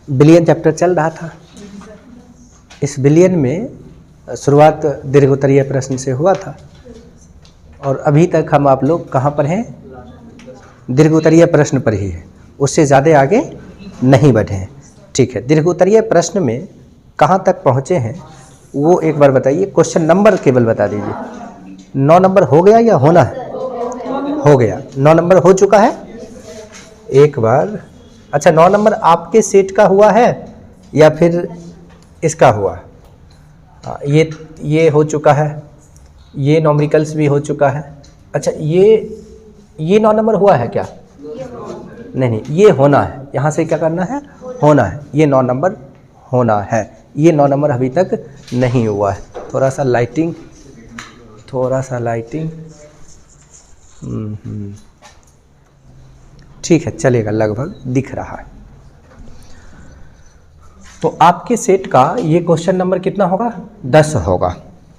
Billion chapter चल रहा था। इस बिलियन में शुरुआत दीर्घोत्तरीय प्रश्न से हुआ था और अभी तक हम आप लोग कहाँ पर हैं? दीर्घोत्तरीय प्रश्न पर ही है, उससे ज़्यादा आगे नहीं बढ़े हैं। ठीक है, दीर्घोत्तरीय प्रश्न में कहाँ तक पहुँचे हैं वो एक बार बताइए। क्वेश्चन नंबर केवल बता दीजिए। 9 नंबर हो गया या होना है? हो गया, 9 नंबर हो चुका है एक बार। अच्छा, 9 नंबर आपके सेट का हुआ है या फिर इसका हुआ? ये हो चुका है, ये न्यूमेरिकल्स भी हो चुका है। अच्छा, ये 9 नंबर हुआ है क्या? नहीं, ये होना है। यहाँ से क्या करना है? होना है। ये 9 नंबर होना है, ये 9 नंबर अभी तक नहीं हुआ है। थोड़ा सा लाइटिंग ठीक है, चलेगा, लगभग दिख रहा है। तो आपके सेट का ये क्वेश्चन नंबर कितना होगा? 10 होगा।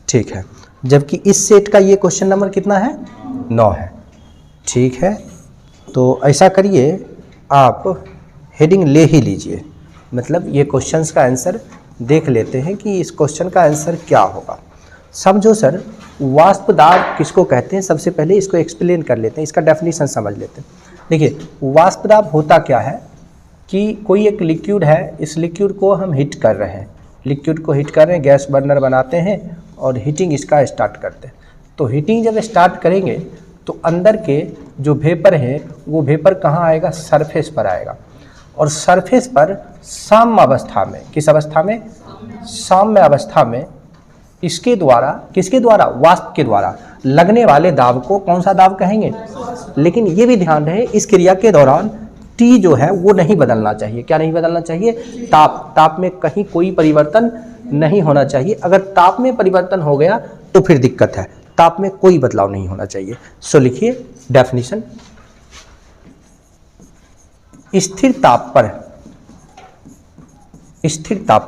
ठीक है, जबकि इस सेट का ये क्वेश्चन नंबर कितना है? 9 है। ठीक है, तो ऐसा करिए, आप हेडिंग ले ही लीजिए। मतलब ये क्वेश्चंस का आंसर देख लेते हैं कि इस क्वेश्चन का आंसर क्या होगा। समझो सर, वाष्प दाब किसको कहते हैं? सबसे पहले इसको एक्सप्लेन कर लेते हैं, इसका डेफिनेशन समझ लेते हैं। देखिए, वाष्प दाब होता क्या है कि कोई एक लिक्विड है, इस लिक्विड को हम हीट कर रहे हैं, गैस बर्नर बनाते हैं और हीटिंग इसका स्टार्ट करते हैं। तो हीटिंग जब स्टार्ट करेंगे तो अंदर के जो वेपर है वो वेपर कहाँ आएगा? सरफेस पर आएगा। और सरफेस पर साम्य अवस्था में, किस अवस्था में? साम्य अवस्था में इसके द्वारा, किसके द्वारा? वाष्प के द्वारा लगने वाले दाब को कौन सा दाब कहेंगे? लेकिन ये भी ध्यान रहे, इस क्रिया के दौरान T जो है वो नहीं बदलना चाहिए। क्या नहीं बदलना चाहिए? ताप में कहीं कोई परिवर्तन नहीं होना चाहिए। अगर ताप में परिवर्तन हो गया तो फिर दिक्कत है, ताप में कोई बदलाव नहीं होना चाहिए। सो लिखिए डेफिनेशन, स्थिर ताप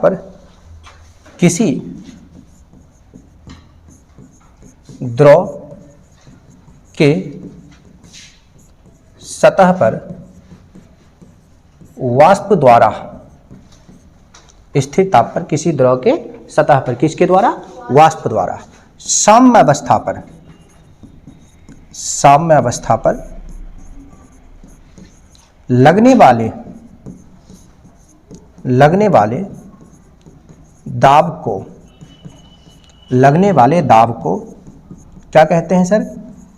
पर किसी द्रव के सतह पर वाष्प द्वारा, स्थिर ताप पर किसी द्रव के सतह पर, किसके द्वारा? वाष्प द्वारा साम्य अवस्था पर लगने वाले दाब को क्या कहते हैं सर?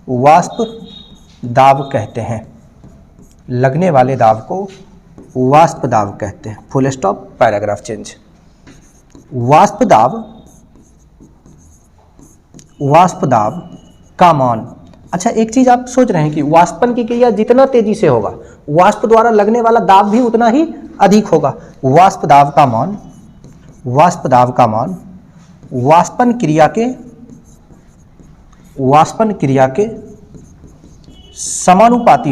वाष्प दाब कहते हैं। लगने वाले दाब को वाष्प दाब कहते हैं। Full stop, paragraph change. वाष्प दाब का मान। अच्छा, एक चीज आप सोच रहे हैं कि वाष्पन की क्रिया जितना तेजी से होगा, वाष्प द्वारा लगने वाला दाब भी उतना ही अधिक होगा। वाष्प दाब का मान वाष्पन क्रिया के समानुपाती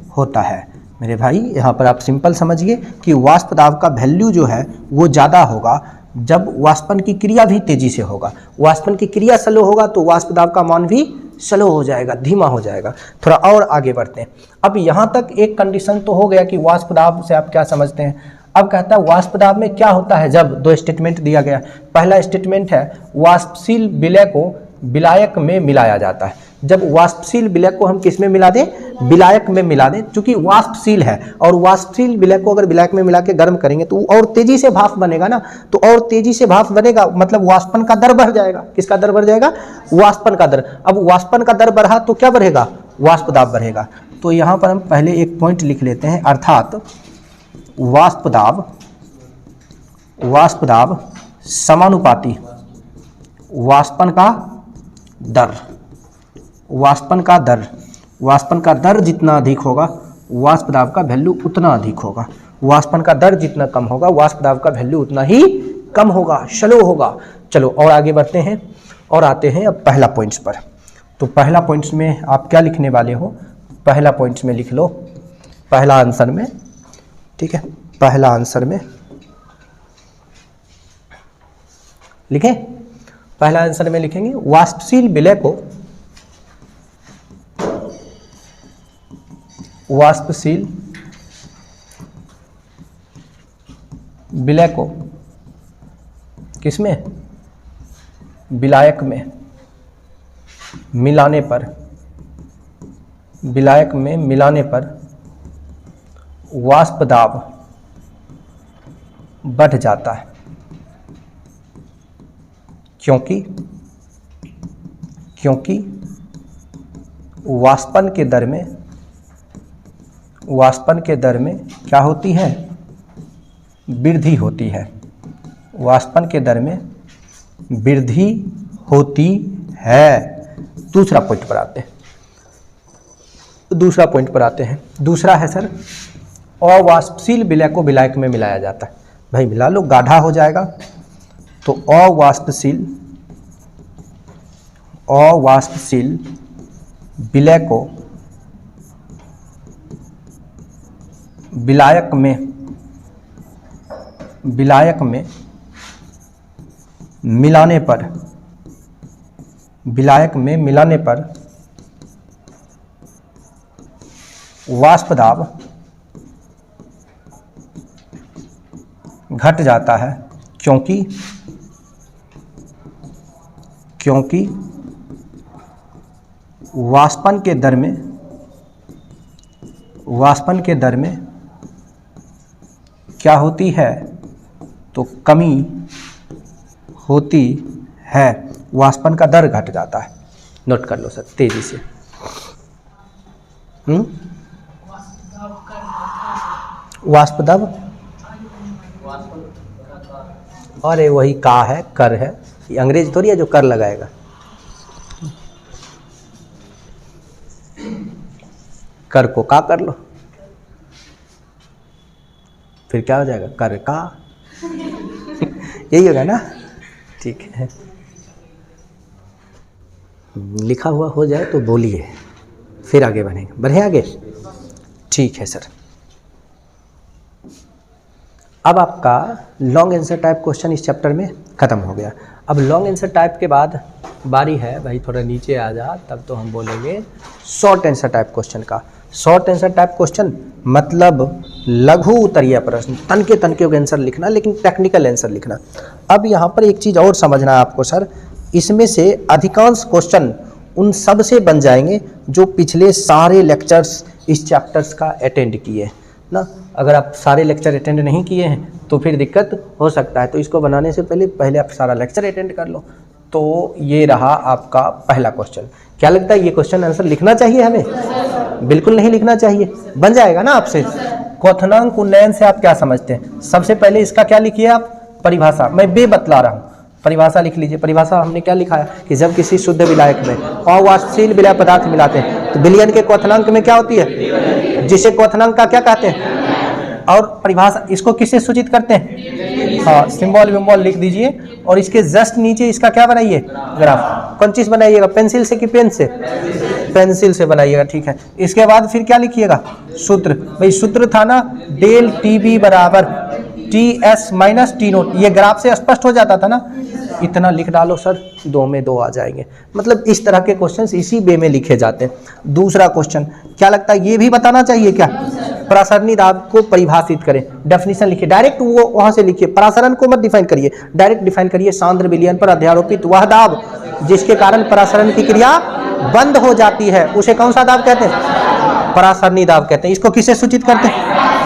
होता है। मेरे भाई, यहाँ पर आप सिंपल समझिए कि वाष्प दाब का वैल्यू जो है वो ज़्यादा होगा जब वाष्पन की क्रिया भी तेजी से होगा। वाष्पन की क्रिया स्लो होगा तो वाष्प दाब का मान भी स्लो हो जाएगा, धीमा हो जाएगा। थोड़ा और आगे बढ़ते हैं। अब यहाँ तक एक कंडीशन तो हो गया कि वाष्प दाब से आप क्या समझते हैं। अब कहता है वाष्प दाब में क्या होता है जब 2 स्टेटमेंट दिया गया। पहला स्टेटमेंट है वाष्पशील विलय को विलायक में मिलाया जाता है। जब वाष्पशील विलय को हम किस में मिला दें? विलायक में मिला दें। चूंकि वाष्पशील है और वाष्पशील विलय को अगर विलायक में मिला के गर्म करेंगे तो और तेजी से भाप बनेगा ना, तो और तेजी से भाप बनेगा मतलब वाष्पन का दर बढ़ जाएगा। किसका दर बढ़ जाएगा? वाष्पन का दर। अब वाष्पन का दर बढ़ा तो क्या बढ़ेगा? वाष्प दाब बढ़ेगा। तो यहाँ पर हम पहले एक पॉइंट लिख लेते हैं, अर्थात वाष्प दाब समानुपाती वाष्पन का दर जितना अधिक होगा वाष्प दाब का वैल्यू उतना अधिक होगा। वाष्पन का दर जितना कम होगा वाष्प दाब का वैल्यू उतना ही कम होगा, स्लो होगा। चलो और आगे बढ़ते हैं और आते हैं अब पहला पॉइंट्स पर। तो पहला पॉइंट्स में आप क्या लिखने वाले हो? पहला पॉइंट्स में लिख लो पहला आंसर में, ठीक है? पहला आंसर में लिखें, पहला आंसर में लिखेंगे वाष्पशील विलय को वाष्पशील विलय को किसमें, विलायक में मिलाने पर, विलायक में मिलाने पर वाष्प दाब बढ़ जाता है, क्योंकि वाष्पन के दर में क्या होती है, वृद्धि होती है। वाष्पन के दर में वृद्धि होती है। दूसरा पॉइंट पर आते हैं। दूसरा है सर, अवाष्पशील विलय को विलायक में मिलाया जाता है। भाई मिला लो, गाढ़ा हो जाएगा। तो अवाष्पशील विलय को विलायक में मिलाने पर वाष्प दाब घट जाता है, क्योंकि वाष्पन के दर में क्या होती है, तो कमी होती है। वाष्पन का दर घट जाता है। नोट कर लो सर तेजी से। वाष्प दाब, अरे वही का है, कर है। ये अंग्रेज थोड़ी है जो कर लगाएगा। कर को का कर लो, फिर क्या हो जाएगा, कर का। यही होगा ना, ठीक है। लिखा हुआ हो जाए तो बोलिए, फिर आगे बढ़े आगे। ठीक है सर। अब आपका लॉन्ग आंसर टाइप क्वेश्चन इस चैप्टर में ख़त्म हो गया। अब लॉन्ग आंसर टाइप के बाद बारी है, भाई थोड़ा नीचे आ जा, तब तो हम बोलेंगे शॉर्ट आंसर टाइप क्वेश्चन का। शॉर्ट आंसर टाइप क्वेश्चन मतलब लघु उत्तरीय प्रश्न, तनके के आंसर लिखना, लेकिन टेक्निकल आंसर लिखना। अब यहाँ पर एक चीज़ और समझना है आपको सर, इसमें से अधिकांश क्वेश्चन उन सब से बन जाएंगे जो पिछले सारे लेक्चर्स इस चैप्टर्स का अटेंड किए ना। अगर आप सारे लेक्चर अटेंड नहीं किए हैं तो फिर दिक्कत हो सकता है। तो इसको बनाने से पहले आप सारा लेक्चर अटेंड कर लो। तो ये रहा आपका पहला क्वेश्चन। क्या लगता है ये क्वेश्चन आंसर लिखना चाहिए हमें? बिल्कुल नहीं लिखना चाहिए, बन जाएगा ना आपसे। क्वथनांक उन्नयन से आप क्या समझते हैं? सबसे पहले इसका क्या लिखिए आप, परिभाषा। मैं बे बतला रहा हूँ, परिभाषा लिख लीजिए। परिभाषा हमने क्या लिखा है कि जब किसी शुद्ध विलायक में अवाष्पशील विलय पदार्थ मिलाते हैं तो विलयन के क्वथनांक में क्या होती है, जिसे क्वथनांक का क्या कहते हैं। और परिभाषा इसको किससे सूचित करते हैं? हाँ, सिंबल विम्बल लिख दीजिए और इसके जस्ट नीचे इसका क्या बनाइए, ग्राफ। कौन चीज बनाइएगा, पेंसिल से कि पेन से? पेंसिल से बनाइएगा, ठीक है। इसके बाद फिर क्या लिखिएगा, सूत्र। भाई सूत्र था ना, डेल टी बी बराबर T S minus T note. ये ग्राफ से स्पष्ट हो जाता था ना। इतना लिख डालो सर, 2 में 2 आ जाएंगे। मतलब इस तरह के क्वेश्चंस इसी वे में लिखे जाते हैं। दूसरा क्वेश्चन क्या लगता है, ये भी बताना चाहिए क्या? परासरणी दाब को परिभाषित करें, डेफिनेशन लिखिए। डायरेक्ट वो वहां से लिखिए, परासरण को मत डिफाइन करिए, डायरेक्ट डिफाइन करिए। सांद्र विलयन पर अध्यारोपित वह दाब जिसके कारण परासरण की क्रिया बंद हो जाती है, उसे कौन सा दाब कहते हैं? परासरणी दाब कहते हैं। इसको किससे सूचित करते हैं?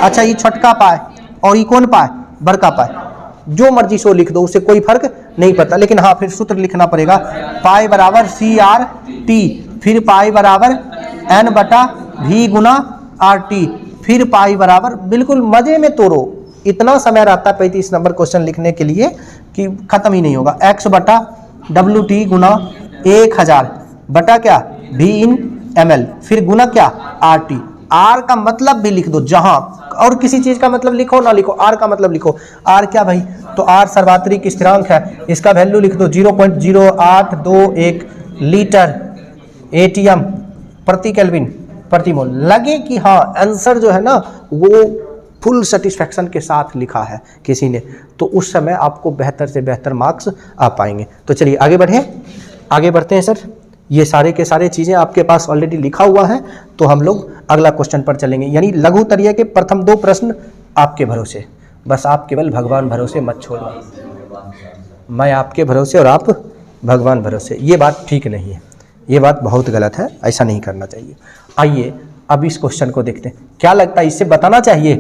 अच्छा, ये छोटका पाए और ये कौन पाए, बड़का पाए। जो मर्जी सो लिख दो, उससे कोई फर्क नहीं पड़ता। लेकिन हाँ, फिर सूत्र लिखना पड़ेगा, पाई बराबर सी आर टी, फिर पाई बराबर एन बटा भी गुना आर टी, फिर पाई बराबर, बिल्कुल मजे में तोड़ो। इतना समय रहता है 35 नंबर क्वेश्चन लिखने के लिए कि खत्म ही नहीं होगा। एक्स बटा डब्ल्यू टी गुना 1000 बटा क्या, भी इन एम एल, फिर गुना क्या, आर टी। आर का मतलब भी लिख दो, जहां और किसी चीज का मतलब लिखो ना लिखो, आर का मतलब लिखो। आर क्या भाई, तो आर सर्वात्रिक स्थिरांक है, इसका वैल्यू लिख दो 0.0821 लीटर एटीएम प्रति केल्विन प्रति मोल। लगे कि हाँ आंसर जो है ना वो फुल सेटिस्फैक्शन के साथ लिखा है किसी ने, तो उस समय आपको बेहतर से बेहतर मार्क्स आ पाएंगे। तो चलिए आगे बढ़े, आगे बढ़ते हैं सर। ये सारे के सारे चीज़ें आपके पास ऑलरेडी लिखा हुआ है। तो हम लोग अगला क्वेश्चन पर चलेंगे, यानी लघु तरीय के प्रथम 2 प्रश्न आपके भरोसे, बस आप केवल भगवान भरोसे मत छोड़ना। मैं आपके भरोसे और आप भगवान भरोसे, ये बात ठीक नहीं है, ये बात बहुत गलत है, ऐसा नहीं करना चाहिए। आइए अब इस क्वेश्चन को देखते हैं, क्या लगता है इससे बताना चाहिए?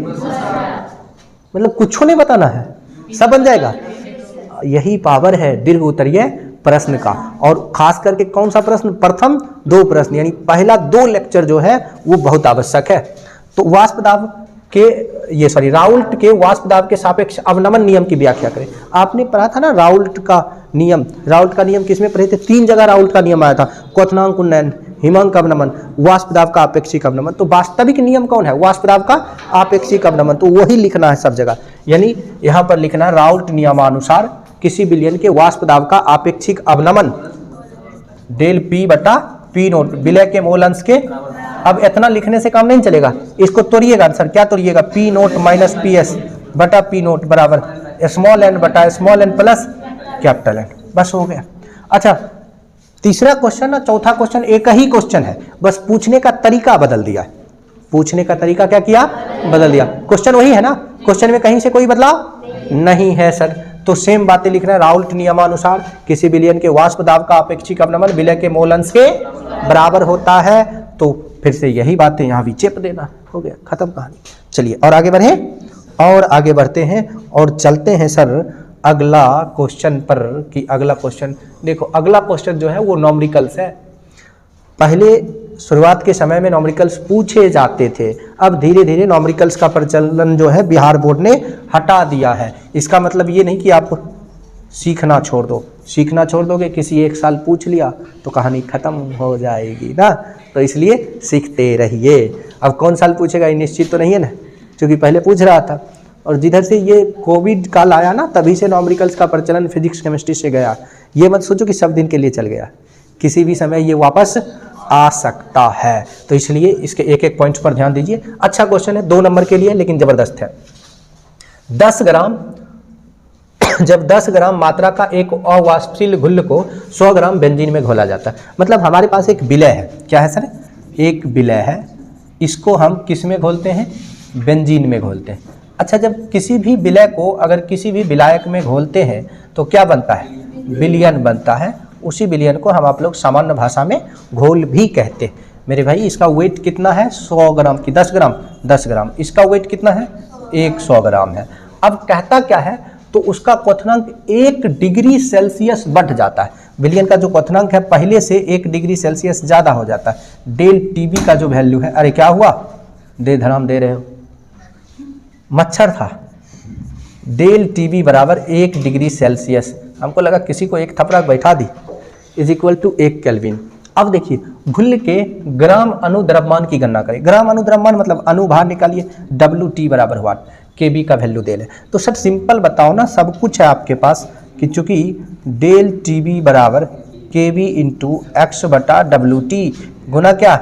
मतलब कुछ नहीं बताना है, सब बन जाएगा। यही पावर है दीर्घ उत्तरीय प्रश्न का, और खास करके कौन सा प्रश्न? प्रथम 2 प्रश्न, यानी पहला 2 लेक्चर जो है वो बहुत आवश्यक है। तो वाष्प दाब के राउल्ट के वाष्प दाब के सापेक्ष अवनमन नियम की व्याख्या करें। आपने पढ़ा था ना राउल्ट का नियम। राउल्ट का नियम किसमें पढ़े थे? 3 जगह राउल्ट का नियम आया था, क्वथनांक उन्नयन, हिमांक अवनमन, वाष्प दाब का आपेक्षिक अवनमन। तो वास्तविक नियम कौन है? वाष्प दाब का आपेक्षिक अवनमन, तो वही लिखना है सब जगह। यानी यहाँ पर लिखना है राउल्ट नियमानुसार किसी विलयन के वाष्प दाब का आपेक्षिक अवनमन डेल पी बटा पी नोट विलय के मोल अंश के। अब इतना लिखने से काम नहीं चलेगा, इसको तोड़िएगा आंसर। क्या तोड़िएगा? P naught minus p s बटा पी नोट बराबर स्मॉल एन बटा small n plus capital N, बस हो गया। अच्छा, तीसरा क्वेश्चन ना चौथा क्वेश्चन एक ही क्वेश्चन है, बस पूछने का तरीका बदल दिया। पूछने का तरीका क्या किया? बदल दिया। क्वेश्चन वही है ना, क्वेश्चन में कहीं से कोई बदलाव नहीं है सर। तो सेम बातें लिखना है, राउल्ट नियमानुसार किसी विलयन के वाष्प दाब का आपेक्षिक अवनमन विलय के मोल अंश के बराबर होता है। तो फिर से यही बातें यहाँ भी चेप देना, हो गया, खत्म कहानी। चलिए और आगे बढ़े, और आगे बढ़ते हैं और चलते हैं सर अगला क्वेश्चन पर। कि अगला क्वेश्चन देखो, अगला क्वेश्चन जो है वो नॉमरिकल्स है। पहले शुरुआत के समय में नॉमरिकल्स पूछे जाते थे, अब धीरे धीरे नॉमरिकल्स का प्रचलन जो है बिहार बोर्ड ने हटा दिया है। इसका मतलब ये नहीं कि आप सीखना छोड़ दो, सीखना छोड़ दोगे, किसी एक साल पूछ लिया तो कहानी खत्म हो जाएगी ना। तो इसलिए सीखते रहिए। अब कौन साल पूछेगा ये निश्चित तो नहीं है ना, क्योंकि पहले पूछ रहा था। और जिधर से ये कोविड काल आया ना, तभी से नॉमरिकल्स का प्रचलन फिजिक्स केमिस्ट्री से गया। ये मत सोचो कि सब दिन के लिए चल गया, किसी भी समय ये वापस आ सकता है। तो इसलिए इसके एक एक पॉइंट पर ध्यान दीजिए। अच्छा क्वेश्चन है, 2 नंबर के लिए, लेकिन जबरदस्त है। 10 ग्राम जब 10 ग्राम मात्रा का एक अवाष्पशील घुल्ल को 100 ग्राम बेंजीन में घोला जाता है। मतलब हमारे पास एक विलय है, क्या है सर? एक विलय है, इसको हम किस में घोलते हैं? बेंजीन में घोलते हैं। अच्छा, जब किसी भी विलय को अगर किसी भी विलायक में घोलते हैं तो क्या बनता है? विलयन बनता है। उसी विलयन को हम आप लोग सामान्य भाषा में घोल भी कहते हैं। मेरे भाई इसका वेट कितना है? 100 ग्राम की 10 ग्राम 10 ग्राम, इसका वेट कितना है? 100 ग्राम है। अब कहता क्या है? तो उसका क्वथनांक 1 डिग्री सेल्सियस बढ़ जाता है। विलयन का जो क्वथनांक है पहले से 1 डिग्री सेल्सियस ज़्यादा हो जाता है। डेल टीबी का जो वैल्यू है, अरे क्या हुआ? दे धराम दे रहे हो, मच्छर था। डेल टीबी बराबर 1 डिग्री सेल्सियस, हमको लगा किसी को एक थपड़ा बैठा दी, इज इक्वल टू 1 केल्विन। अब देखिए घुल्ल के ग्राम अनुद्रव्यमान की गणना करें। ग्राम अनुद्रव्यमान मतलब अनुभार निकालिए, WT बराबर हुआ KB का वैल्यू दे ले। तो सर सिंपल बताओ ना, सब कुछ है आपके पास कि चूंकि डेल TB बराबर KB इंटू एक्स बटा WT गुना क्या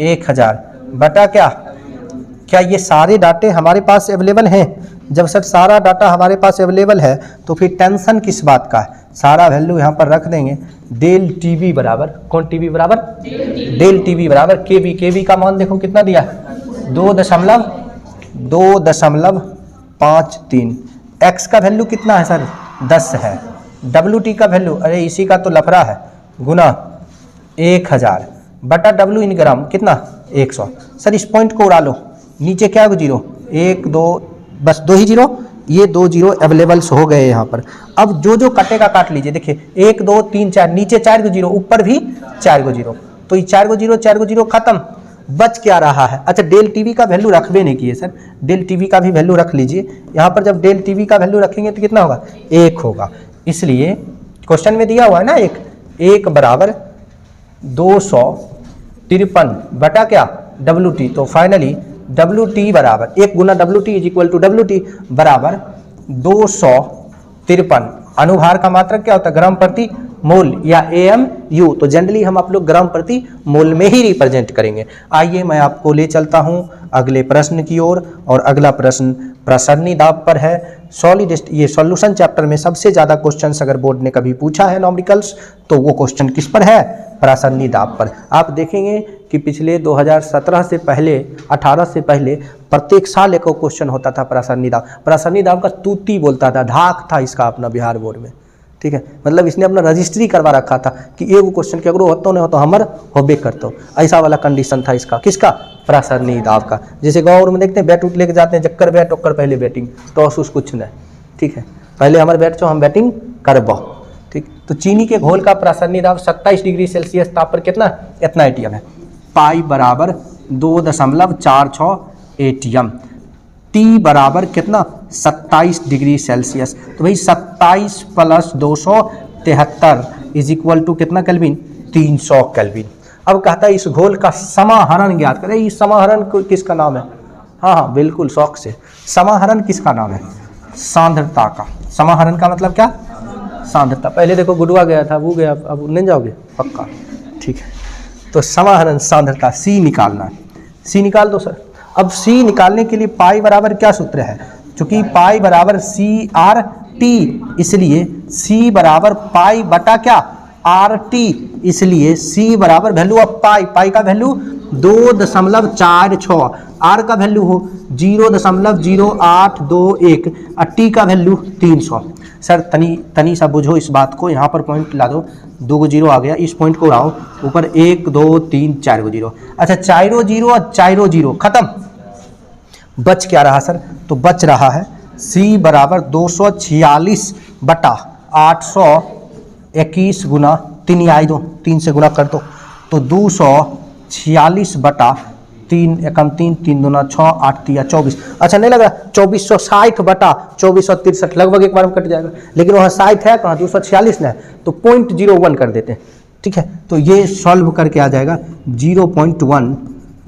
1000 बटा क्या ये सारे डाटे हमारे पास अवेलेबल हैं? जब सर सारा डाटा हमारे पास अवेलेबल है तो फिर टेंशन किस बात का है? सारा वैल्यू यहाँ पर रख देंगे। डेल TB बराबर, कौन TB बराबर? डेल TB बराबर KB का मान देखो कितना दिया है? 2.53। एक्स का वैल्यू कितना है सर? 10 है। WT का वैल्यू, अरे इसी का तो लफड़ा है, गुना 1000 बटा W इन ग्राम कितना? 100। सर इस पॉइंट को उड़ा लो, नीचे क्या हो? 0 1 2, बस 2 ही 0, ये 2 0 अवेलेबल्स हो गए यहाँ पर। अब जो जो कटेगा काट लीजिए। देखिए 1 2 3 4, नीचे 4 को 0, ऊपर भी 4 को 0, तो ये 4 को 0 खत्म। बच क्या रहा है? अच्छा, डेल TB का वैल्यू रखबे नहीं किए सर, डेल TB का भी वैल्यू रख लीजिए। यहाँ पर जब डेल TB का वैल्यू रखेंगे तो कितना होगा? 1 होगा। इसलिए क्वेश्चन में दिया हुआ है ना 1 बराबर 253 बटा क्या? WT। तो फाइनली WT बराबर 1 गुना WT is equal to WT बराबर 253। अनुभार का मात्रक क्या होता है? ग्राम प्रति मोल या AMU। तो जनरली हम आप लोग ग्राम प्रति मोल में ही रिप्रेजेंट करेंगे। आइए मैं आपको ले चलता हूं अगले प्रश्न की ओर, और अगला प्रश्न प्रसरणी दाब पर है। सॉलिड ये सॉल्यूशन चैप्टर में सबसे ज़्यादा क्वेश्चंस अगर बोर्ड ने कभी पूछा है न्यूमेरिकल्स तो वो क्वेश्चन किस पर है, प्रासन्नी दाब पर। आप देखेंगे कि पिछले 2017 से पहले 18 से पहले प्रत्येक साल एक क्वेश्चन होता था प्रासन्नी दाब। प्रासन्नी दाब का तूती बोलता था, धाक था इसका अपना बिहार बोर्ड में, ठीक है। मतलब इसने अपना रजिस्ट्री करवा रखा था कि एगो क्वेश्चन के अगर होतो नहीं हो तो हमर होबे करतो, ऐसा वाला कंडीशन था इसका, किसका, प्रासन्नी दाब का। जैसे गाँव में देखते हैं बैट उठ लेके जाते हैं, जक्कर बैट ओकर पहले बैटिंग, टॉस उस कुछ नहीं, ठीक है, पहले हमारे बैट चो हम बैटिंग करबो, ठीक। तो चीनी के घोल का प्रासन्नी दाब 27 डिग्री सेल्सियस ताप पर कितना, इतना एटीएम है, पाई बराबर 2.46 एटीएम, टी बराबर कितना 27 डिग्री सेल्सियस। तो भाई 27 + 273 इज इक्वल टू कितना केल्विन, 300 केल्विन। अब कहता है इस घोल का समाहरण ज्ञात करें। इस समाहरण किसका नाम है, हाँ बिल्कुल शौक से, समाहरण किसका नाम है, सांद्रता का। समाहरण का मतलब क्या, सांद्रता। पहले देखो गुडुआ गया था, वो गया, अब नहीं जाओगे पक्का, ठीक है। तो समाहरण सांद्रता सी निकालना है, सी निकाल दो सर। अब सी निकालने के लिए पाई बराबर क्या सूत्र है, चूंकि पाई बराबर CRT, इसलिए सी बराबर पाई बटा क्या RT, इसलिए सी बराबर वैल्यू ऑफ पाई, पाई का वैल्यू 2.46, आर का वैल्यू हो 0.0821 और टी का वैल्यू 300। सर तनी सा बुझो इस बात को, यहाँ पर पॉइंट ला दो, 2 जीरो आ गया, इस पॉइंट को उड़ाओ, ऊपर 1 2 3 4 गो जीरो। अच्छा 4 जीरो और 4 जीरो खत्म, बच क्या रहा सर, तो बच रहा है C बराबर 246 बटा 821 गुना 3 आई दो, 3 से गुना कर दो, तो 246 बटा 3 एकम 3 3 दूना 6 8 3 24। अच्छा नहीं लग रहा, 2460 बटा 2463 लगभग एक बार में कट जाएगा, लेकिन वहाँ 60 है कहाँ, 246 ना है, तो 0.01 कर देते हैं, ठीक है। तो ये सॉल्व करके आ जाएगा 0.1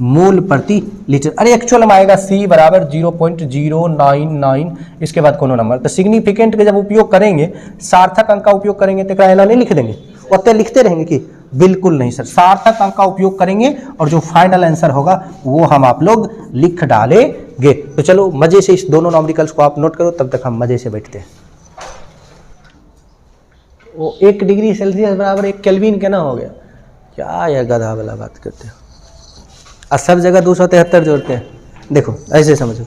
मोल प्रति लीटर। अरे एक्चुअल में आएगा C बराबर 0.099, इसके बाद कोनो नंबर। तो सिग्निफिकेंट के जब उपयोग करेंगे, सार्थक अंक का उपयोग करेंगे तो एना नहीं लिख देंगे, उतने लिखते रहेंगे कि, बिल्कुल नहीं सर, सार्थक अंक का उपयोग करेंगे और जो फाइनल आंसर होगा वो हम आप लोग लिख डालेंगे। तो चलो मजे से इस दोनों न्यूमेरिकल्स को आप नोट करो, तब तक हम मजे से बैठते हैं। वो 1 डिग्री सेल्सियस बराबर 1 केल्विन कहना हो गया, क्या यह गधा वाला बात करते हैं, और सब जगह 273 जोड़ते हैं। देखो ऐसे समझो,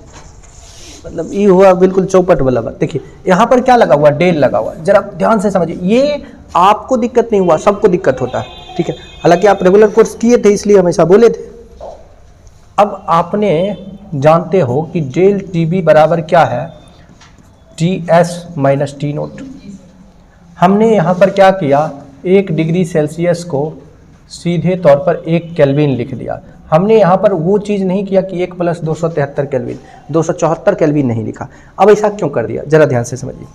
मतलब ये हुआ बिल्कुल चौपट वाला बात। देखिए यहाँ पर क्या लगा हुआ, डेल लगा हुआ, जरा ध्यान से समझिए। ये आपको दिक्कत नहीं हुआ, सबको दिक्कत होता है, ठीक है। हालांकि आप रेगुलर कोर्स किए थे इसलिए हमेशा बोले थे। अब आपने जानते हो कि डेल TB बराबर क्या है, TS - T0। हमने यहाँ पर क्या किया, 1 डिग्री सेल्सियस को सीधे तौर पर 1 केल्विन लिख दिया। हमने यहाँ पर वो चीज़ नहीं किया कि 1 + 273 केल्विन, 274 केल्विन नहीं लिखा। अब ऐसा क्यों कर दिया, जरा ध्यान से समझिए।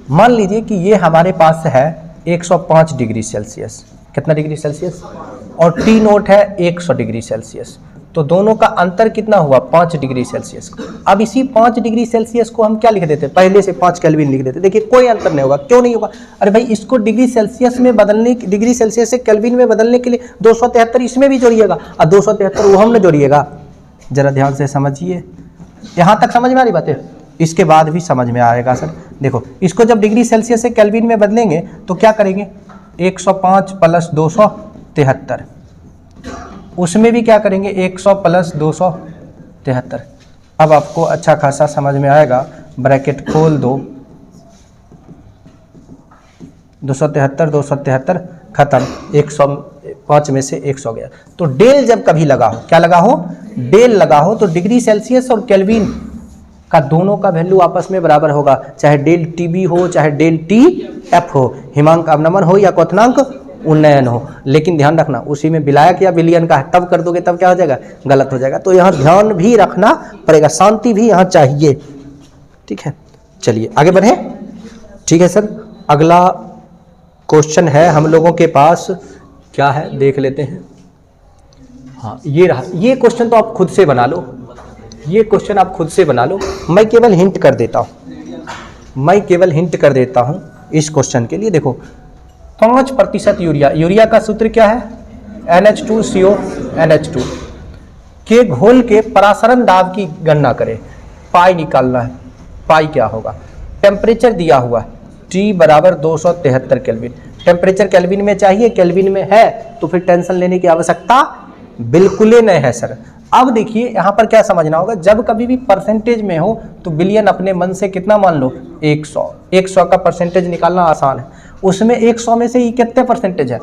मान लीजिए कि ये हमारे पास है 105 डिग्री सेल्सियस, कितना डिग्री सेल्सियस, और T0 है 100 डिग्री सेल्सियस, तो दोनों का अंतर कितना हुआ, 5 डिग्री सेल्सियस। अब इसी 5 डिग्री सेल्सियस को हम क्या लिख देते, पहले से 5 केल्विन लिख देते। देखिए कोई अंतर नहीं होगा, क्यों नहीं होगा, अरे भाई इसको डिग्री सेल्सियस में बदलने, डिग्री सेल्सियस से केल्विन में बदलने के लिए 273 इसमें भी जोड़िएगा और 273 वो हमने जोड़िएगा। जरा ध्यान से समझिए, यहाँ तक समझ में आ रही बातें, इसके बाद भी समझ में आएगा सर। देखो इसको जब डिग्री सेल्सियस से केल्विन में बदलेंगे तो क्या करेंगे, 105 + 273, उसमें भी क्या करेंगे 100 + 273। अब आपको अच्छा खासा समझ में आएगा, ब्रैकेट खोल दो, 273 273 खत्म, 105 में से 100 गया। तो डेल जब कभी लगा हो, क्या लगा हो, डेल लगा हो, तो डिग्री सेल्सियस और केल्विन का दोनों का वैल्यू आपस में बराबर होगा, चाहे डेल TB हो चाहे डेल TF हो, हिमांक अवनमन हो या क्वथनांक उन्नयन हो। लेकिन ध्यान रखना उसी में विलायक या विलयन का है, तब कर दोगे तब क्या हो जाएगा, गलत हो जाएगा। तो यहाँ ध्यान भी रखना पड़ेगा, शांति भी यहाँ चाहिए, ठीक है। चलिए आगे बढ़े, ठीक है सर। अगला क्वेश्चन है हम लोगों के पास, क्या है देख लेते हैं। हाँ ये रहा, ये क्वेश्चन तो आप खुद से बना लो, ये क्वेश्चन आप खुद से बना लो, मैं केवल हिंट कर देता हूँ, मैं केवल हिंट कर देता हूँ इस क्वेश्चन के लिए। देखो 5% यूरिया, यूरिया का सूत्र क्या है, NH2CO NH2 के घोल के परासरण दाब की गणना करें, पाई निकालना है। पाई क्या होगा। टेम्परेचर दिया हुआ है T बराबर 273 केल्विन। टेम्परेचर केल्विन में चाहिए, केल्विन में है, तो फिर टेंशन लेने की आवश्यकता बिल्कुल ही नहीं है सर। अब देखिए यहाँ पर क्या समझना होगा, जब कभी भी परसेंटेज में हो तो बिलियन अपने मन से कितना मान लो 100। 100 का परसेंटेज निकालना आसान है। उसमें 100 में से ही कितने परसेंटेज है,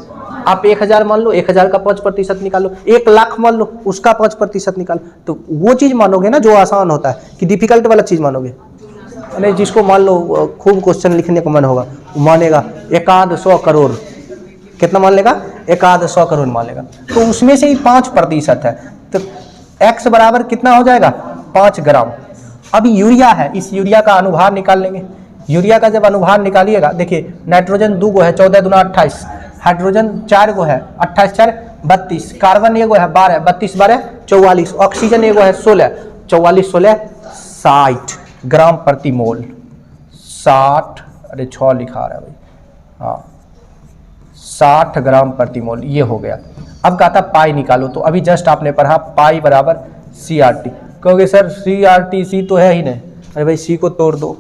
आप 1000 मान लो, 1000 का 5% निकालो, 1 लाख मान लो, उसका 5% निकालो। तो वो चीज़ मानोगे ना जो आसान होता है, कि डिफिकल्ट वाला चीज़ मानोगे। नहीं, जिसको मान लो खूब क्वेश्चन लिखने को मन होगा वो मानेगा 100 करोड़, कितना मान लेगा 100 करोड़ मान लेगा। तो उसमें से ही 5% है, तो x बराबर कितना हो जाएगा 5 ग्राम। अब यूरिया है, इस यूरिया का अनुभार निकाल लेंगे। यूरिया का जब अनुभार निकालिएगा, देखिए नाइट्रोजन 2 गो है 14 दूना 28, हाइड्रोजन 4 गो है 28 4 32, कार्बन एगो है 12 32 12 44, ऑक्सीजन एगो है 16 44 16 60 ग्राम प्रति मोल। 60, अरे 6 लिखा रहा है भाई, हाँ 60 ग्राम प्रति मोल, ये हो गया। अब कहा था पाई निकालो, तो अभी जस्ट आपने पढ़ा पाई बराबर CRT। कहोगे सर CRT सी तो है ही नहीं, अरे भाई सी को तोड़ दो।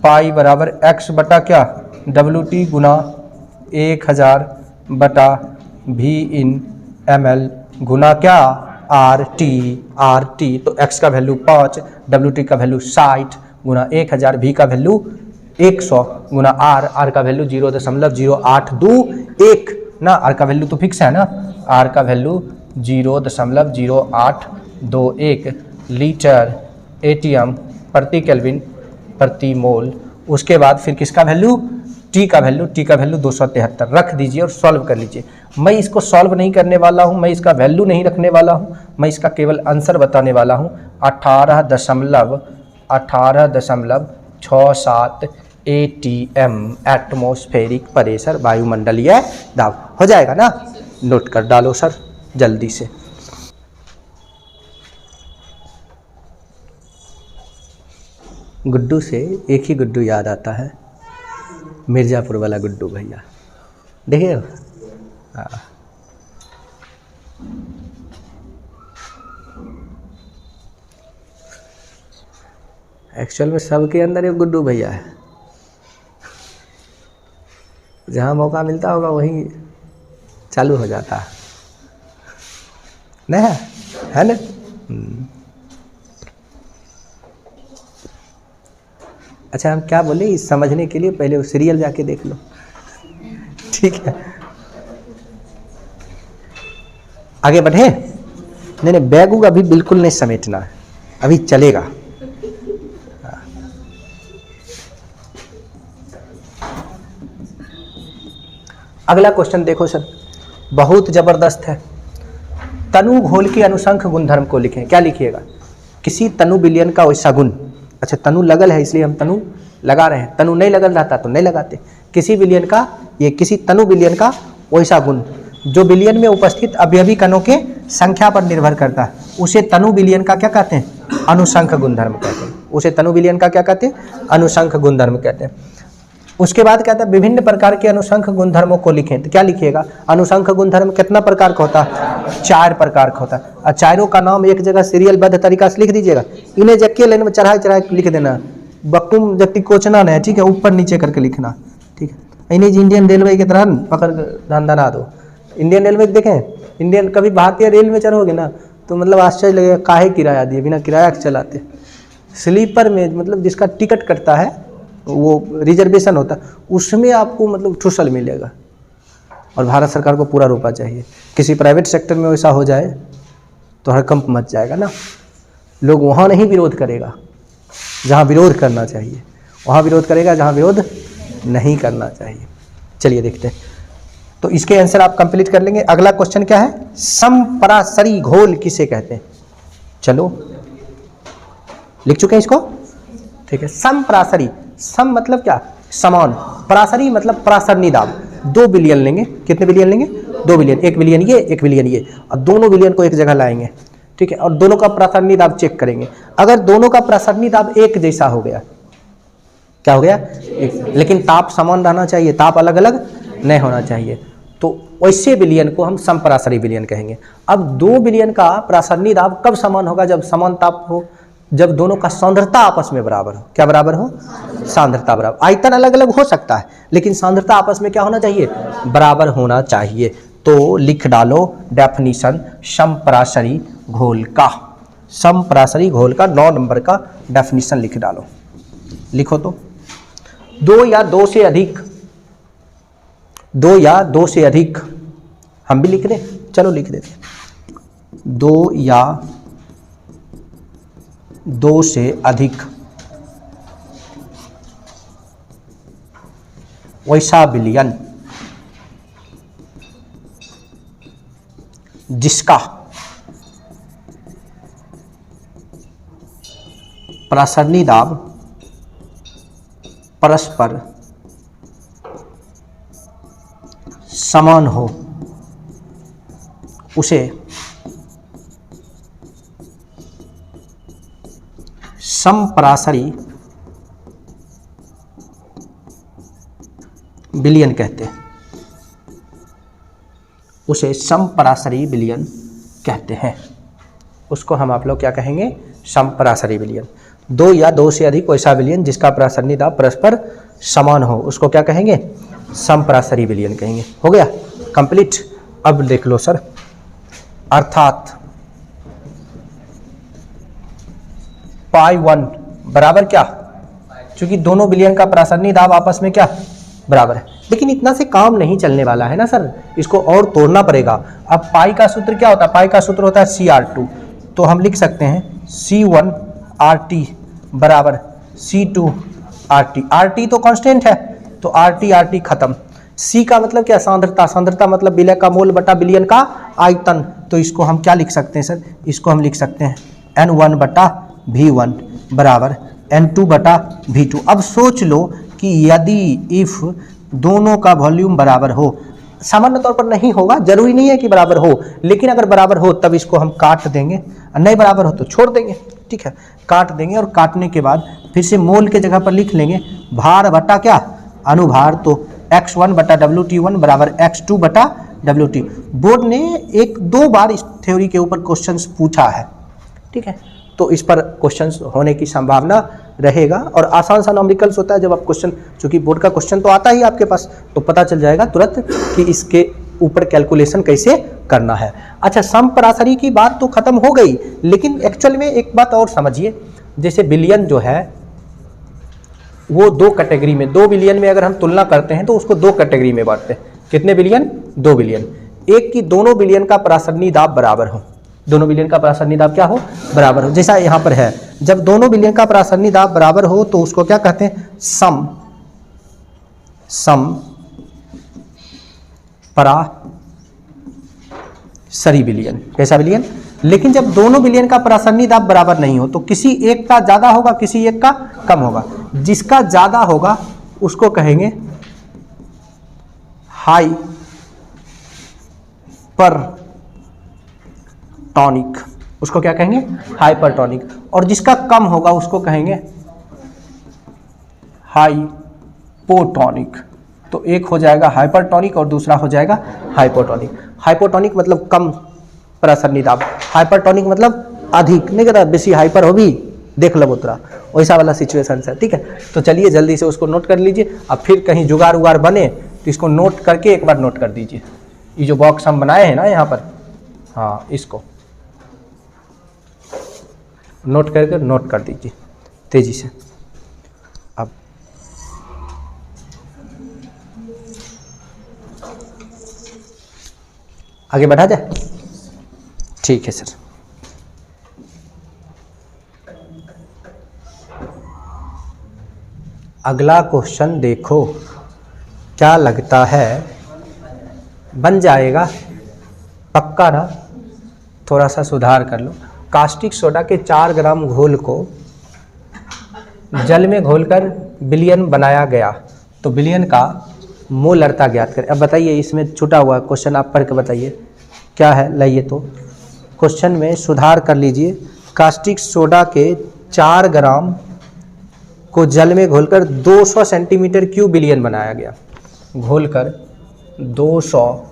पाई बराबर x बटा क्या WT गुना 1000 बटा V/ml गुना क्या RT। तो x का वैल्यू 5, WT का वैल्यू 60 गुना 1000, V का वैल्यू 100 गुना R का वैल्यू 0.0821 ना, R का वैल्यू तो फिक्स है ना, R का वैल्यू 0.0821 लीटर ATM प्रति केल्विन प्रति मोल। उसके बाद फिर किसका वैल्यू, T का वैल्यू 273 रख दीजिए और सॉल्व कर लीजिए। मैं इसको सॉल्व नहीं करने वाला हूँ, मैं इसका वैल्यू नहीं रखने वाला हूँ, मैं इसका केवल आंसर बताने वाला हूँ। 18.67 ATM एटमॉस्फेरिक प्रेशर, वायुमंडलीय दाब हो जाएगा ना। नोट कर डालो सर जल्दी से। गुड्डू से एक ही गुड्डू याद आता है, मिर्ज़ापुर वाला गुड्डू भैया, देखिए हाँ। एक्चुअल में सबके अंदर एक गुड्डू भैया है, जहाँ मौका मिलता होगा वहीं चालू हो जाता है, नहीं है ना। अच्छा हम क्या बोले, इस समझने के लिए पहले वो सीरियल जाके देख लो, ठीक है। आगे बढ़े, नहीं बैग उग अभी बिल्कुल नहीं समेटना है, अभी चलेगा। अगला क्वेश्चन देखो सर, बहुत जबरदस्त है। तनु घोल के अनुसंख गुणधर्म को लिखें। क्या लिखिएगा, किसी तनु विलयन का वैसा गुण। अच्छा तनु लगल है इसलिए हम तनु लगा रहे हैं, तनु नहीं लगल रहता तो नहीं लगाते। किसी विलयन का, ये किसी तनु विलयन का वैसा गुण जो विलयन में उपस्थित अवयवी कणों के संख्या पर निर्भर करता है, उसे तनु विलयन का क्या कहते हैं, अनुसंख गुणधर्म कहते हैं। उसे तनु विलयन का क्या कहते हैं, अनुसंख गुणधर्म कहते हैं। उसके बाद कहता है विभिन्न प्रकार के अनुसंख गुणधर्मों को लिखें। तो क्या लिखिएगा, अनुसंख गुणधर्म कितना प्रकार का होता है, 4 प्रकार का होता है। और चारों का नाम एक जगह सीरियलबद्ध तरीका से लिख दीजिएगा। इन्हें जक्के लाइन में चढ़ा लिख देना, बक्कुम जबकि कोचना नहीं, ठीक है, ऊपर नीचे करके लिखना, ठीक है। इन्हें इंडियन रेलवे की तरह पकड़ धंधा दो। इंडियन रेलवे देखें, इंडियन कभी भारतीय रेल में चढ़ोगे ना तो मतलब आश्चर्य लगेगा, काहे किराया दिए, बिना किराया के चलाते। स्लीपर में मतलब जिसका टिकट कटता है, वो रिजर्वेशन होता है, उसमें आपको मतलब ठुसल मिलेगा। और भारत सरकार को पूरा रुपया चाहिए। किसी प्राइवेट सेक्टर में वैसा हो जाए तो हड़कंप मच जाएगा ना। लोग वहाँ नहीं विरोध करेगा जहाँ विरोध करना चाहिए, वहाँ विरोध करेगा जहाँ विरोध नहीं करना चाहिए। चलिए देखते हैं, तो इसके आंसर आप कंप्लीट कर लेंगे। अगला क्वेश्चन क्या है, समपरासरी घोल किसे कहते हैं। चलो लिख चुके हैं इसको, ठीक है। समपरासरी, सम मतलब क्या, समान, परासरी मतलब परासरणी दाब। 2 विलयन लेंगे, कितने विलयन लेंगे, 2 विलयन, 1 विलयन ये 1 विलयन ये, और दोनों विलयन को एक जगह लाएंगे, ठीक है। और दोनों का परासरणी दाब चेक करेंगे। अगर दोनों का परासरणी दाब एक जैसा हो गया, क्या हो गया, लेकिन ताप समान रहना चाहिए, ताप अलग अलग नहीं होना चाहिए, तो वैसे विलयन को हम समपरासरी विलयन कहेंगे। अब 2 विलयन का परासरणी दाब कब समान होगा, जब समान ताप हो, जब दोनों का सांद्रता आपस में बराबर हो। क्या बराबर हो? सांद्रता बराबर। आयतन अलग अलग हो सकता है लेकिन सांद्रता आपस में क्या होना चाहिए? बराबर होना चाहिए। तो लिख डालो डेफिनीशन समपराशरी घोल का। समपराशरी घोल का 9 नंबर का डेफिनीशन लिख डालो। लिखो तो। 2 या 2 से अधिक, 2 या 2 से अधिक, हम भी लिख दें, चलो लिख देते। 2 या 2 से अधिक वैसा विलयन जिसका प्रासरणी दाब परस्पर समान हो उसे समपराशरी विलयन कहते हैं। उसे समपराशरी विलयन कहते हैं। उसको हम आप लोग क्या कहेंगे? समपराशरी विलयन। 2 या 2 से अधिक वैसा विलयन जिसका प्रासरणी दाब परस्पर समान हो उसको क्या कहेंगे? समपराशरी विलयन कहेंगे। हो गया कंप्लीट। अब देख लो सर, अर्थात पाई 1 बराबर क्या? क्योंकि दोनों विलयन का प्रासरणी दाब आपस में क्या बराबर है। लेकिन इतना से काम नहीं चलने वाला है ना सर, इसको और तोड़ना पड़ेगा। अब पाई का सूत्र क्या होता है? पाई का सूत्र होता है CR2। तो हम लिख सकते हैं C1RT बराबर C2RT। RT तो कांस्टेंट है तो RT खत्म। C का मतलब क्या? सांद्रता। सांद्रता मतलब विलय का मोल बटा विलयन का आयतन। तो इसको हम क्या लिख सकते हैं सर? इसको हम लिख सकते हैं N1 बटा V1 बराबर N2 बटा V2। अब सोच लो कि यदि इफ दोनों का वॉल्यूम बराबर हो, सामान्य तौर पर नहीं होगा, जरूरी नहीं है कि बराबर हो, लेकिन अगर बराबर हो तब इसको हम काट देंगे, नहीं बराबर हो तो छोड़ देंगे। ठीक है, काट देंगे और काटने के बाद फिर से मोल के जगह पर लिख लेंगे भार बटा क्या? अनुभार। तो x1 बटा WT1 बराबर x2 बटा WT। बोर्ड ने 1-2 बार इस थ्योरी के ऊपर क्वेश्चंस पूछा है। ठीक है, तो इस पर क्वेश्चंस होने की संभावना रहेगा और आसान सा न्यूमेरिकल्स होता है। जब आप क्वेश्चन, चूंकि बोर्ड का क्वेश्चन तो आता ही आपके पास, तो पता चल जाएगा तुरंत कि इसके ऊपर कैलकुलेशन कैसे करना है। अच्छा, समपराशरी की बात तो खत्म हो गई, लेकिन एक्चुअल में एक बात और समझिए। जैसे विलयन जो है वो 2 कैटेगरी में, 2 विलयन में अगर हम तुलना करते हैं तो उसको 2 कैटेगरी में बांटते हैं। कितने विलयन? 2 विलयन। एक की दोनों विलयन का प्रासरणी दाब बराबर हो। दोनों विलयन का प्रासरणी दाब क्या हो? बराबर हो। जैसा यहाँ पर है, जब दोनों विलयन का प्रासरणी दाब बराबर हो तो उसको क्या कहते हैं? समपराशरी विलयन। कैसा विलयन? लेकिन जब दोनों विलयन का प्रासरणी दाब बराबर नहीं हो तो किसी एक का ज्यादा होगा, किसी एक का कम होगा। जिसका ज्यादा होगा उसको कहेंगे हाइपरटॉनिक। उसको क्या कहेंगे? हाइपरटॉनिक। और जिसका कम होगा उसको कहेंगे हाइपोटॉनिक। तो एक हो जाएगा हाइपरटॉनिक और दूसरा हो जाएगा हाइपोटॉनिक। हाइपोटॉनिक मतलब कम प्रासरणी दाब, हाइपरटॉनिक मतलब अधिक। नहीं कहता बेसी हाइपर होगी, देख लो उतरा, वैसा वाला सिचुएशन है। ठीक है, तो चलिए जल्दी से उसको नोट कर लीजिए। अब फिर कहीं जुगाड़ उगाड़ बने तो इसको नोट करके एक बार नोट कर दीजिए। ये जो बॉक्स हम बनाए हैं ना यहाँ पर, हाँ, इसको नोट करके नोट कर दीजिए तेजी से। अब आगे बढ़ा जाए? ठीक है सर। अगला क्वेश्चन देखो, क्या लगता है बन जाएगा? पक्का ना? थोड़ा सा सुधार कर लो। कास्टिक सोडा के 4 ग्राम घोल को जल में घोलकर विलयन बनाया गया, तो विलयन का मोलरता ज्ञात करें। अब बताइए, इसमें छूटा हुआ क्वेश्चन आप पढ़ के बताइए क्या है। लाइए तो क्वेश्चन में सुधार कर लीजिए। कास्टिक सोडा के 4 ग्राम को जल में घोलकर 200 सेंटीमीटर क्यूब विलयन बनाया गया। घोलकर 200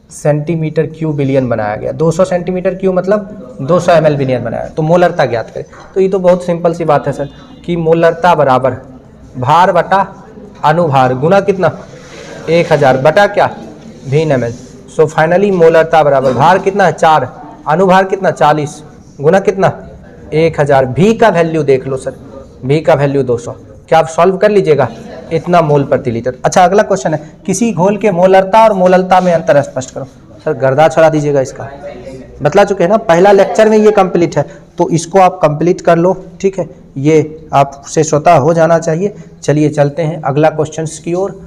सेंटीमीटर क्यूब बिलियन बनाया गया। 200 सेंटीमीटर क्यूब मतलब 200 ml बिलियन बनाया। तो मोलरता ज्ञात करें। तो ये तो बहुत सिंपल सी बात है सर कि मोलरता बराबर भार बटा अनुभार गुना कितना 1000 बटा क्या VIN ml। सो फाइनली मोलरता बराबर भार कितना है 4, अनुभार कितना 40 गुना कितना 1000। भी का वैल्यू देख लो सर, भी का वैल्यू 200। क्या आप सॉल्व कर लीजिएगा, इतना मोल प्रति लीटर। अच्छा अगला क्वेश्चन है, किसी घोल के मोलरता और मोललता में अंतर स्पष्ट करो। सर गर्दा छड़ा दीजिएगा, इसका बतला चुके हैं ना, पहला लेक्चर में ये कंप्लीट है, तो इसको आप कंप्लीट कर लो, ठीक है, ये आपसे स्वतः हो जाना चाहिए। चलिए चलते हैं अगला क्वेश्चन की ओर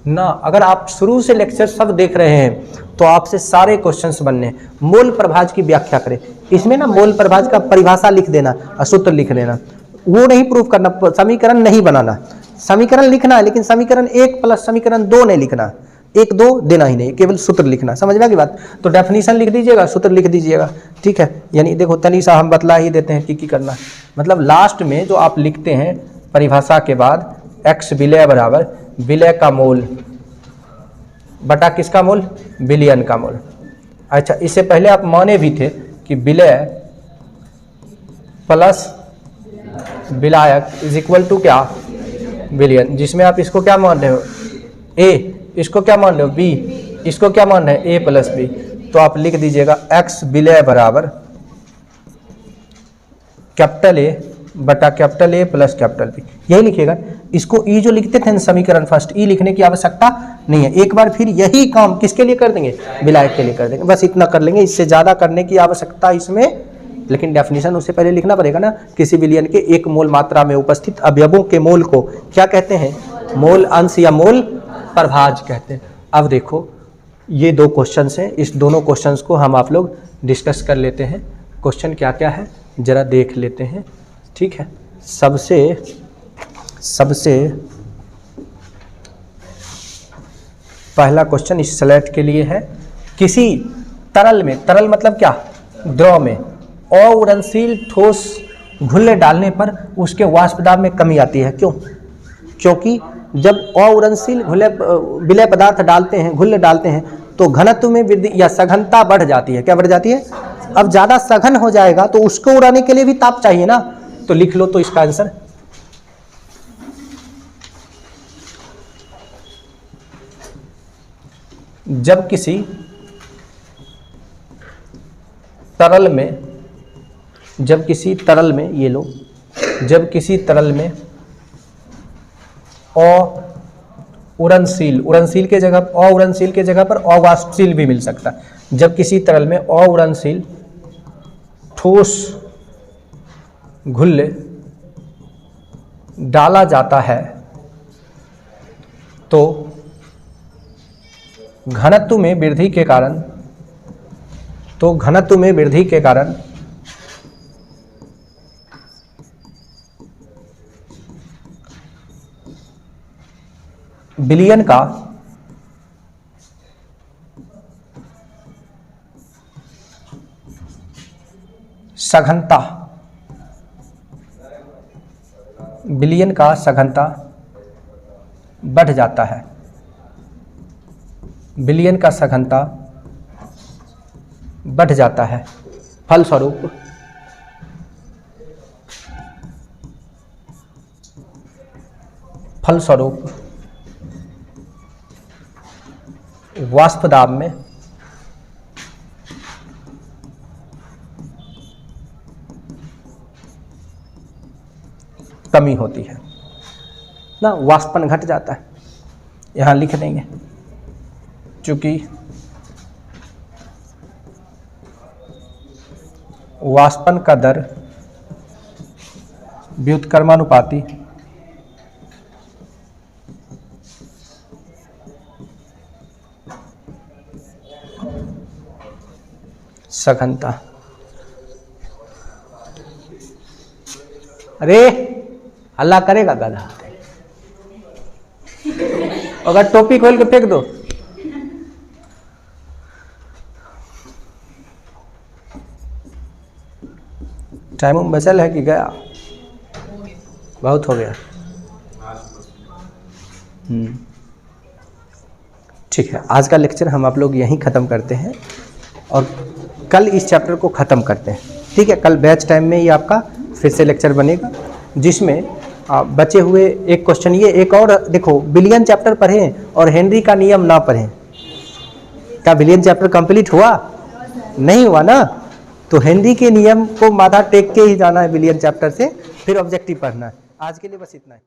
ना। अगर आप शुरू से लेक्चर सब देख रहे हैं तो आपसे सारे क्वेश्चंस बनने हैं। मोल प्रभाज की व्याख्या करें, इसमें ना मोल प्रभाज का परिभाषा लिख देना और सूत्र लिख देना, वो नहीं प्रूफ करना, समीकरण नहीं बनाना। समीकरण लिखना है लेकिन समीकरण 1 प्लस समीकरण 2 नहीं लिखना, 1 2 देना ही नहीं, केवल सूत्र लिखना। समझ में आ गई बात। तो डेफिनेशन लिख दीजिएगा, सूत्र लिख दीजिएगा, ठीक है। यानी देखो तनी सा हम बतला ही देते हैं कि करना है। मतलब लास्ट में जो आप लिखते हैं परिभाषा के बाद x विलय बराबर विलय का मोल बटा किसका मोल, बिलियन का मोल। अच्छा इससे पहले आप माने भी थे कि विलय प्लस विलायक इज इक्वल टू क्या बिलियन, जिसमें आप इसको क्या मान रहे हो a, इसको क्या मान रहे हो b, इसको क्या मान रहे हैं a प्लस b। तो आप लिख दीजिएगा x विलय बराबर कैपिटल A बटा capital A plus capital B, यही लिखिएगा। इसको E जो लिखते थे समीकरण फर्स्ट, E लिखने की आवश्यकता नहीं है। एक बार फिर यही काम किसके लिए कर देंगे, विलायक के लिए कर देंगे, बस इतना कर लेंगे, इससे ज़्यादा करने की आवश्यकता इसमें। लेकिन डेफिनेशन उससे पहले लिखना पड़ेगा ना, किसी विलयन के 1 मोल मात्रा में उपस्थित अवयवों के मोल को क्या कहते हैं, मोल अंश या मोल प्रभाज कहते हैं। अब देखो ये 2 क्वेश्चन हैं, इस दोनों क्वेश्चन को हम आप लोग डिस्कस कर लेते हैं। क्वेश्चन क्या क्या है जरा देख लेते हैं, ठीक है। सबसे पहला क्वेश्चन इस स्लेट के लिए है, किसी तरल में, तरल मतलब क्या, द्रव में अउड़नशील ठोस घुल्ले डालने पर उसके वाष्प दाब में कमी आती है। क्यों? क्योंकि जब अउड़नशील विलय पदार्थ डालते हैं, घुल्ले डालते हैं, तो घनत्व में वृद्धि या सघनता बढ़ जाती है। क्या बढ़ जाती है? अब ज़्यादा सघन हो जाएगा तो उसको उड़ाने के लिए भी ताप चाहिए ना, तो लिख लो तो इसका आंसर जब किसी तरल में ये लो, जब किसी तरल में अउड़नशील, उड़नशील के जगह अउड़नशील के जगह पर अवाष्पशील भी मिल सकता है। जब किसी तरल में अउड़नशील ठोस घुल्ले डाला जाता है तो घनत्व में वृद्धि के कारण विलयन का सघनता, विलयन का सघनता बढ़ जाता है, विलयन का सघनता बढ़ जाता है। फलस्वरूप वाष्प दाब में कमी होती है ना, वाष्पन घट जाता है। यहाँ लिख देंगे चूंकि वाष्पन का दर व्युत्क्रमानुपाती सघनता। अरे हल्ला करेगा गधा, अगर टोपी खोल के फेंक दो। टाइम बचल है कि गया? बहुत हो गया। ठीक। ठीक है, आज का लेक्चर हम आप लोग यहीं ख़त्म करते हैं और कल इस चैप्टर को ख़त्म करते हैं। ठीक है, कल बैच टाइम में ही आपका फिर से लेक्चर बनेगा, जिसमें बचे हुए एक क्वेश्चन ये एक और देखो, बिलियन चैप्टर पढ़ें और हेनरी का नियम ना पढ़ें। क्या बिलियन चैप्टर कंप्लीट हुआ? नहीं हुआ ना। तो हेनरी के नियम को माथा टेक के ही जाना है बिलियन चैप्टर से, फिर ऑब्जेक्टिव पढ़ना है। आज के लिए बस इतना है।